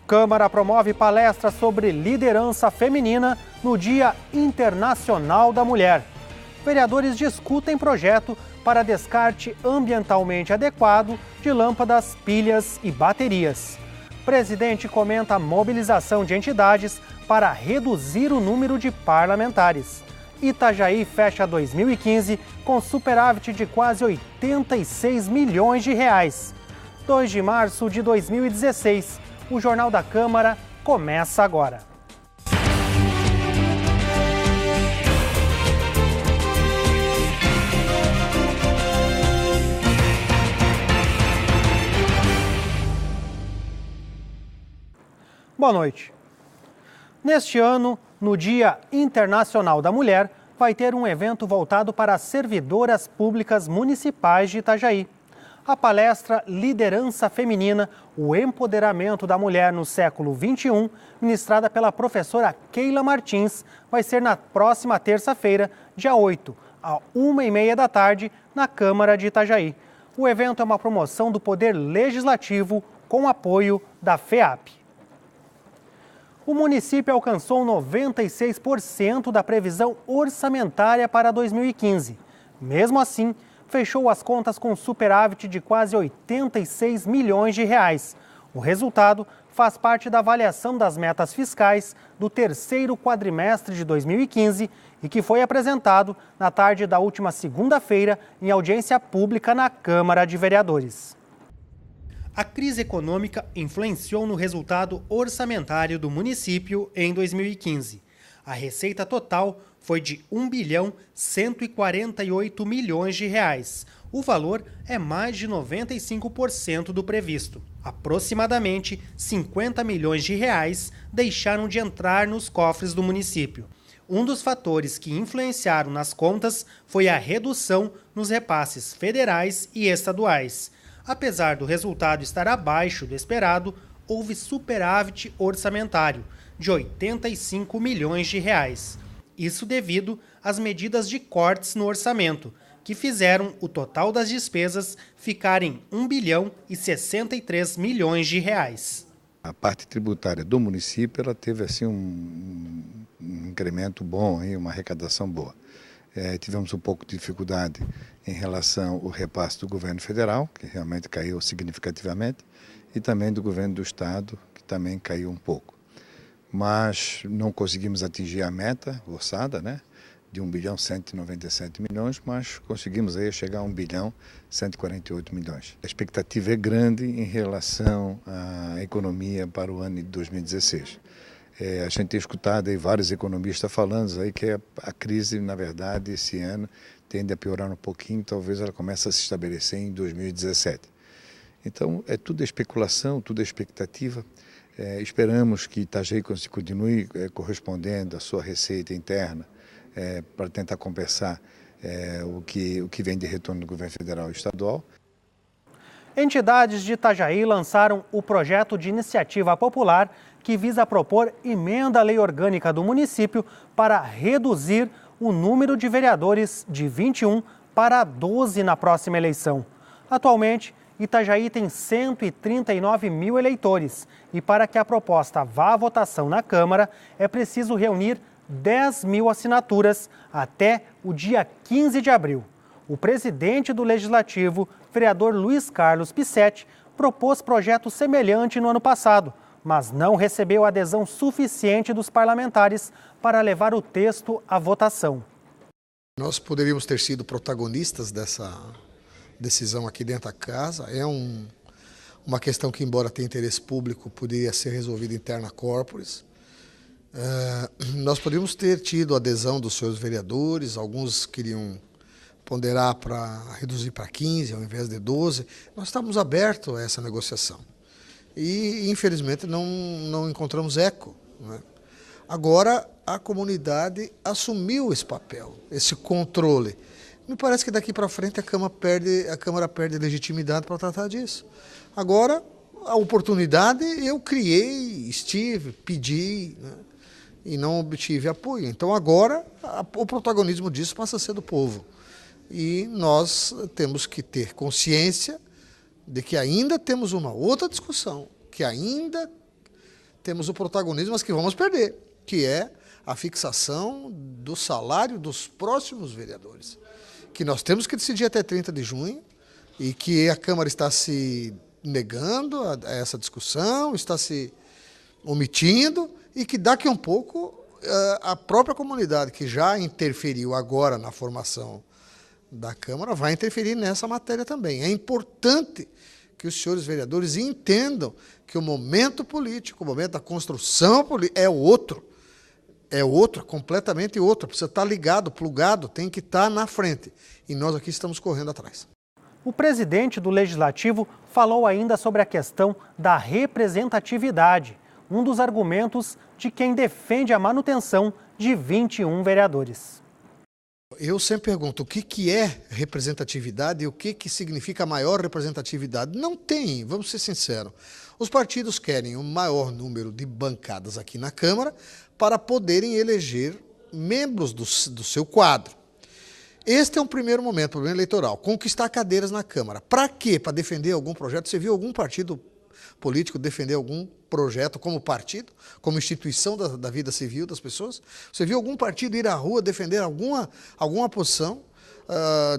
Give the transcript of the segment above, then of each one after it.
Câmara promove palestra sobre liderança feminina no Dia Internacional da Mulher. Vereadores discutem projeto para descarte ambientalmente adequado de lâmpadas, pilhas e baterias. Presidente comenta a mobilização de entidades para reduzir o número de parlamentares. Itajaí fecha 2015 com superávit de quase 86 milhões de reais. 2 de março de 2016. O Jornal da Câmara começa agora. Boa noite. Neste ano, no Dia Internacional da Mulher, vai ter um evento voltado para as servidoras públicas municipais de Itajaí. A palestra Liderança Feminina, o Empoderamento da Mulher no Século XXI, ministrada pela professora Keila Martins, vai ser na próxima terça-feira, dia 8, às 1h30 da tarde, na Câmara de Itajaí. O evento é uma promoção do Poder Legislativo com apoio da FEAP. O município alcançou 96% da previsão orçamentária para 2015. Mesmo assim, fechou as contas com superávit de quase 86 milhões de reais. O resultado faz parte da avaliação das metas fiscais do terceiro quadrimestre de 2015 e que foi apresentado na tarde da última segunda-feira em audiência pública na Câmara de Vereadores. A crise econômica influenciou no resultado orçamentário do município em 2015. A receita total foi de 1.148 milhões de reais. O valor é mais de 95% do previsto. Aproximadamente 50 milhões de reais deixaram de entrar nos cofres do município. Um dos fatores que influenciaram nas contas foi a redução nos repasses federais e estaduais. Apesar do resultado estar abaixo do esperado, houve superávit orçamentário de 85 milhões de reais. Isso devido às medidas de cortes no orçamento, que fizeram o total das despesas ficar em 1.063 bilhões de reais. A parte tributária do município ela teve assim, um incremento bom, uma arrecadação boa. Tivemos um pouco de dificuldade em relação ao repasse do governo federal, que realmente caiu significativamente, e também do governo do estado, que também caiu um pouco. Mas não conseguimos atingir a meta orçada, de 1.197 bilhões, mas conseguimos aí chegar a 1.148 bilhões. A expectativa é grande em relação à economia para o ano de 2016. A gente tem escutado aí vários economistas falando aí que a crise, na verdade, esse ano tende a piorar um pouquinho, talvez ela comece a se estabelecer em 2017. Então, é tudo especulação, tudo expectativa. Esperamos que Itajaí continue correspondendo à sua receita interna para tentar compensar o que vem de retorno do governo federal e estadual. Entidades de Itajaí lançaram o projeto de iniciativa popular que visa propor emenda à lei orgânica do município para reduzir o número de vereadores de 21 para 12 na próxima eleição. Atualmente, Itajaí tem 139 mil eleitores e para que a proposta vá à votação na Câmara, é preciso reunir 10 mil assinaturas até o dia 15 de abril. O presidente do Legislativo, vereador Luiz Carlos Pissetti, propôs projeto semelhante no ano passado, mas não recebeu adesão suficiente dos parlamentares para levar o texto à votação. Nós poderíamos ter sido protagonistas dessa decisão aqui dentro da casa. É uma questão que, embora tenha interesse público, poderia ser resolvida interna corporis. Nós poderíamos ter tido adesão dos seus vereadores, alguns queriam ponderar para reduzir para 15 ao invés de 12. Nós estávamos abertos a essa negociação. E, infelizmente, não encontramos eco. Agora, a comunidade assumiu esse papel, esse controle. Me parece que daqui para frente a Câmara perde legitimidade para tratar disso. Agora, a oportunidade eu criei, pedi, e não obtive apoio. Então, agora, o protagonismo disso passa a ser do povo. E nós temos que ter consciência de que ainda temos uma outra discussão, que ainda temos o protagonismo, mas que vamos perder, que é a fixação do salário dos próximos vereadores, que nós temos que decidir até 30 de junho e que a Câmara está se negando a essa discussão, está se omitindo e que daqui a um pouco a própria comunidade, que já interferiu agora na formação da Câmara, vai interferir nessa matéria também. É importante que os senhores vereadores entendam que o momento político, o momento da construção política é outro, completamente outro. Precisa estar ligado, plugado, tem que estar na frente. E nós aqui estamos correndo atrás. O presidente do Legislativo falou ainda sobre a questão da representatividade, um dos argumentos de quem defende a manutenção de 21 vereadores. Eu sempre pergunto o que é representatividade e o que significa maior representatividade. Não tem, vamos ser sinceros. Os partidos querem um maior número de bancadas aqui na Câmara para poderem eleger membros do seu quadro. Este é um primeiro momento, problema eleitoral, conquistar cadeiras na Câmara. Para quê? Para defender algum projeto? Você viu algum partido político defender algum projeto como partido, como instituição da vida civil das pessoas? Você viu algum partido ir à rua defender alguma posição,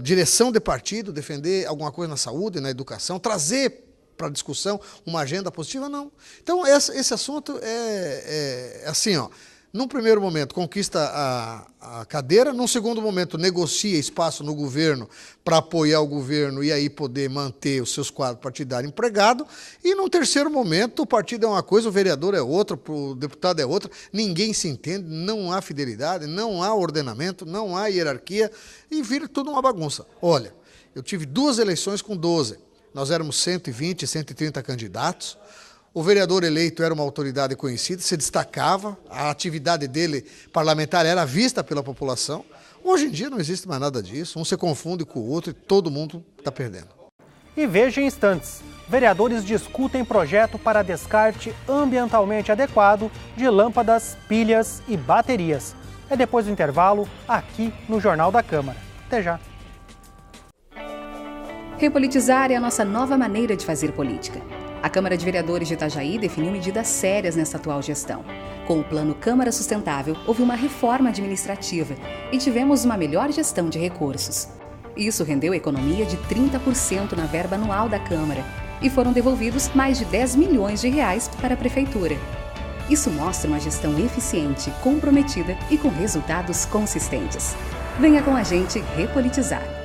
direção de partido, defender alguma coisa na saúde, na educação, trazer para discussão uma agenda positiva? Não. Então, esse assunto é assim, ó. Num primeiro momento, conquista a cadeira. Num segundo momento, negocia espaço no governo para apoiar o governo e aí poder manter os seus quadros partidários empregados. E num terceiro momento, o partido é uma coisa, o vereador é outra, o deputado é outra. Ninguém se entende, não há fidelidade, não há ordenamento, não há hierarquia e vira tudo uma bagunça. Olha, eu tive 2 eleições com 12. Nós éramos 120, 130 candidatos. O vereador eleito era uma autoridade conhecida, se destacava, a atividade dele parlamentar era vista pela população. Hoje em dia não existe mais nada disso, um se confunde com o outro e todo mundo está perdendo. E veja em instantes, vereadores discutem projeto para descarte ambientalmente adequado de lâmpadas, pilhas e baterias. É depois do intervalo, aqui no Jornal da Câmara. Até já. Repolitizar é a nossa nova maneira de fazer política. A Câmara de Vereadores de Itajaí definiu medidas sérias nessa atual gestão. Com o Plano Câmara Sustentável, houve uma reforma administrativa e tivemos uma melhor gestão de recursos. Isso rendeu economia de 30% na verba anual da Câmara e foram devolvidos mais de 10 milhões de reais para a Prefeitura. Isso mostra uma gestão eficiente, comprometida e com resultados consistentes. Venha com a gente repolitizar.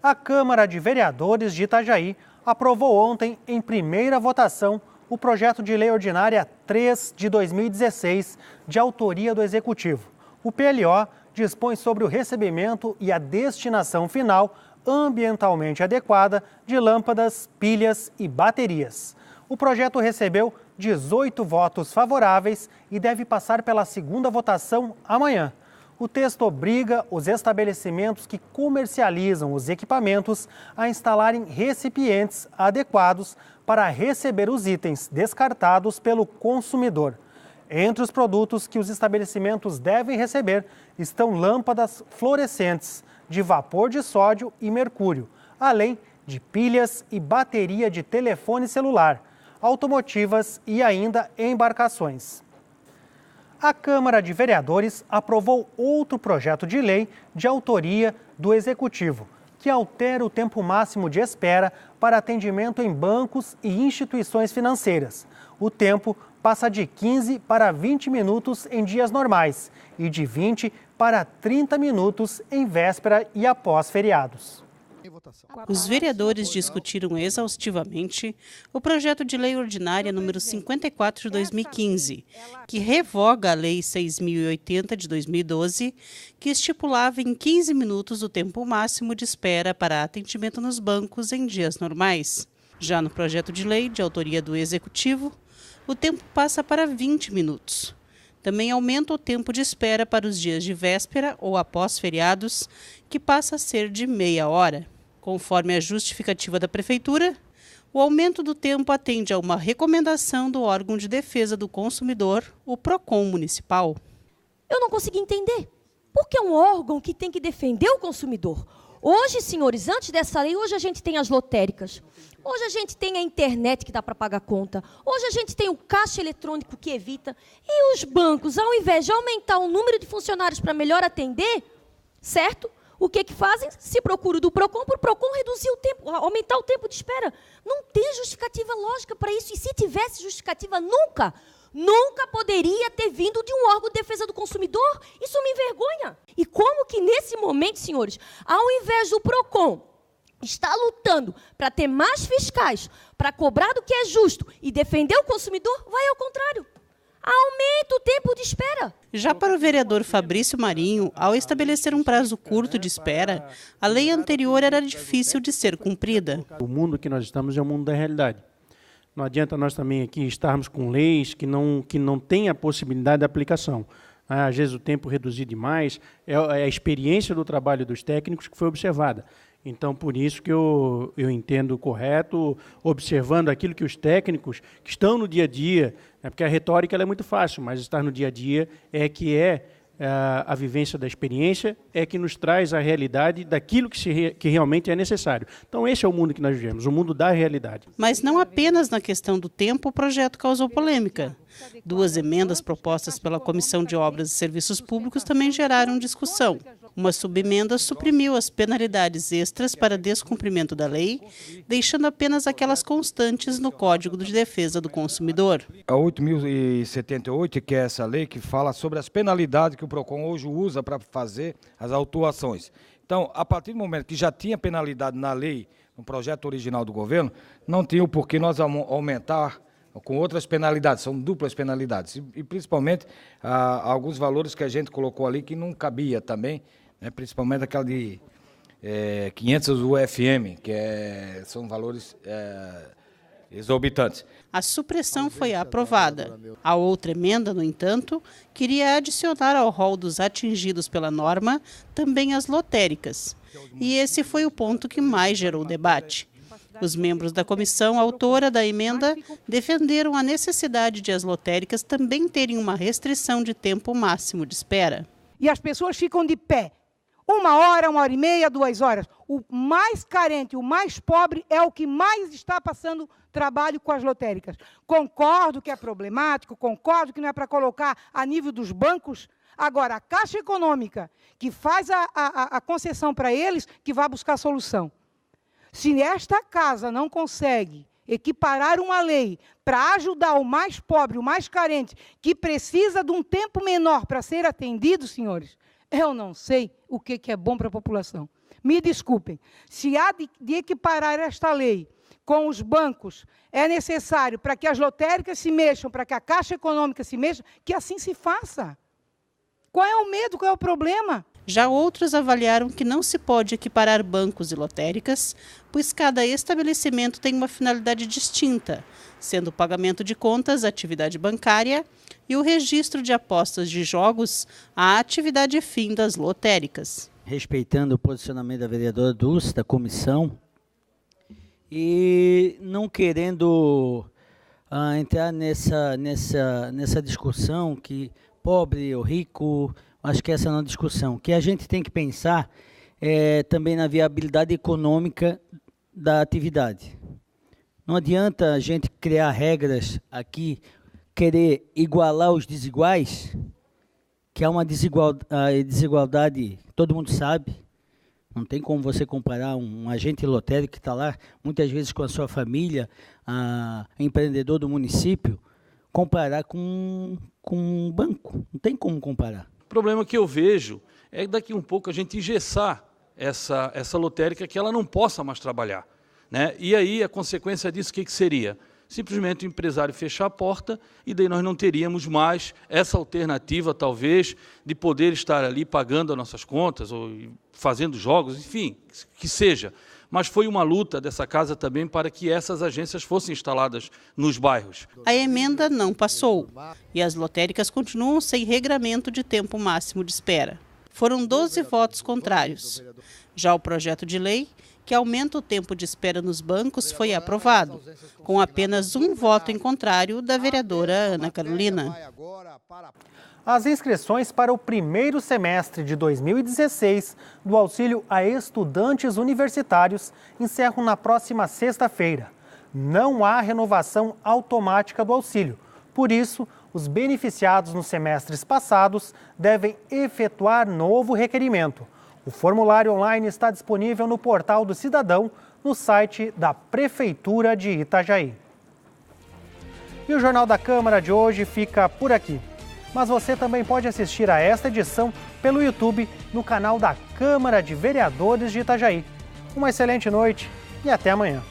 A Câmara de Vereadores de Itajaí aprovou ontem, em primeira votação, o projeto de lei ordinária 3 de 2016, de autoria do Executivo. O PLO dispõe sobre o recebimento e a destinação final ambientalmente adequada de lâmpadas, pilhas e baterias. O projeto recebeu 18 votos favoráveis e deve passar pela segunda votação amanhã. O texto obriga os estabelecimentos que comercializam os equipamentos a instalarem recipientes adequados para receber os itens descartados pelo consumidor. Entre os produtos que os estabelecimentos devem receber estão lâmpadas fluorescentes de vapor de sódio e mercúrio, além de pilhas e bateria de telefone celular, automotivas e ainda embarcações. A Câmara de Vereadores aprovou outro projeto de lei de autoria do Executivo, que altera o tempo máximo de espera para atendimento em bancos e instituições financeiras. O tempo passa de 15 para 20 minutos em dias normais e de 20 para 30 minutos em véspera e após feriados. Os vereadores discutiram exaustivamente o projeto de lei ordinária número 54 de 2015, que revoga a Lei 6.080 de 2012, que estipulava em 15 minutos o tempo máximo de espera para atendimento nos bancos em dias normais. Já no projeto de lei de autoria do Executivo, o tempo passa para 20 minutos. Também aumenta o tempo de espera para os dias de véspera ou após feriados, que passa a ser de meia hora. Conforme a justificativa da Prefeitura, o aumento do tempo atende a uma recomendação do órgão de defesa do consumidor, o PROCON municipal. Eu não consegui entender. Por que um órgão que tem que defender o consumidor, Hoje, senhores, antes dessa lei, hoje a gente tem as lotéricas. Hoje a gente tem a internet que dá para pagar conta. Hoje a gente tem o caixa eletrônico que evita. E os bancos, ao invés de aumentar o número de funcionários para melhor atender, certo? O que fazem? Se procuram do PROCON, para o PROCON reduzir o tempo, aumentar o tempo de espera. Não tem justificativa lógica para isso. E se tivesse justificativa, nunca poderia ter vindo de um órgão de defesa do consumidor. Isso me envergonha. E como que nesse momento, senhores, ao invés do PROCON está lutando para ter mais fiscais, para cobrar do que é justo e defender o consumidor, vai ao contrário. Aumenta o tempo de espera. Já para o vereador Fabrício Marinho, ao estabelecer um prazo curto de espera, a lei anterior era difícil de ser cumprida. O mundo que nós estamos é o mundo da realidade. Não adianta nós também aqui estarmos com leis que não têm a possibilidade de aplicação. Às vezes o tempo reduzir demais, é a experiência do trabalho dos técnicos que foi observada. Então, por isso que eu entendo correto, observando aquilo que os técnicos que estão no dia a dia, né, porque a retórica ela é muito fácil, mas estar no dia a dia é a vivência da experiência, é que nos traz a realidade daquilo que realmente é necessário. Então, esse é o mundo que nós vivemos, o mundo da realidade. Mas não apenas na questão do tempo, o projeto causou polêmica. 2 emendas propostas pela Comissão de Obras e Serviços Públicos também geraram discussão. Uma subemenda suprimiu as penalidades extras para descumprimento da lei, deixando apenas aquelas constantes no Código de Defesa do Consumidor. A 8.078, que é essa lei que fala sobre as penalidades que o PROCON hoje usa para fazer as autuações. Então, a partir do momento que já tinha penalidade na lei, no projeto original do governo, não tinha o porquê nós aumentar com outras penalidades, são duplas penalidades. E principalmente, alguns valores que a gente colocou ali que não cabia também, né, principalmente aquela de 500 UFM, que são valores exorbitantes. A supressão foi aprovada. A outra emenda, no entanto, queria adicionar ao rol dos atingidos pela norma também as lotéricas. E esse foi o ponto que mais gerou debate. Os membros da comissão autora da emenda defenderam a necessidade de as lotéricas também terem uma restrição de tempo máximo de espera. E as pessoas ficam de pé. 1 hora, 1h30, 2 horas. O mais carente, o mais pobre é o que mais está passando trabalho com as lotéricas. Concordo que é problemático, concordo que não é para colocar a nível dos bancos. Agora, a Caixa Econômica, que faz a concessão para eles, que vai buscar a solução. Se esta casa não consegue equiparar uma lei para ajudar o mais pobre, o mais carente, que precisa de um tempo menor para ser atendido, senhores, eu não sei o que é bom para a população. Me desculpem, se há de equiparar esta lei com os bancos, é necessário para que as lotéricas se mexam, para que a Caixa Econômica se mexa, que assim se faça. Qual é o medo, qual é o problema? Já outros avaliaram que não se pode equiparar bancos e lotéricas, pois cada estabelecimento tem uma finalidade distinta, sendo o pagamento de contas a atividade bancária e o registro de apostas de jogos a atividade fim das lotéricas. Respeitando o posicionamento da vereadora Dulce, da comissão, e não querendo entrar nessa discussão que pobre ou rico, acho que essa não é uma discussão. O que a gente tem que pensar é também na viabilidade econômica da atividade. Não adianta a gente criar regras aqui, querer igualar os desiguais, que há uma desigualdade, todo mundo sabe. Não tem como você comparar um agente lotérico que está lá, muitas vezes com a sua família, empreendedor do município, comparar com um banco. Não tem como comparar. O problema que eu vejo é daqui um pouco a gente engessar essa lotérica que ela não possa mais trabalhar, né? E aí a consequência disso o que seria? Simplesmente o empresário fechar a porta e daí nós não teríamos mais essa alternativa, talvez, de poder estar ali pagando as nossas contas ou fazendo jogos, enfim, que seja. Mas foi uma luta dessa casa também para que essas agências fossem instaladas nos bairros. A emenda não passou e as lotéricas continuam sem regramento de tempo máximo de espera. Foram 12 votos contrários. Já o projeto de lei, que aumenta o tempo de espera nos bancos foi aprovado, com apenas um voto em contrário da vereadora Ana Carolina. As inscrições para o primeiro semestre de 2016 do auxílio a estudantes universitários encerram na próxima sexta-feira. Não há renovação automática do auxílio. Por isso, os beneficiados nos semestres passados devem efetuar novo requerimento. O formulário online está disponível no portal do cidadão, no site da Prefeitura de Itajaí. E o Jornal da Câmara de hoje fica por aqui. Mas você também pode assistir a esta edição pelo YouTube no canal da Câmara de Vereadores de Itajaí. Uma excelente noite e até amanhã.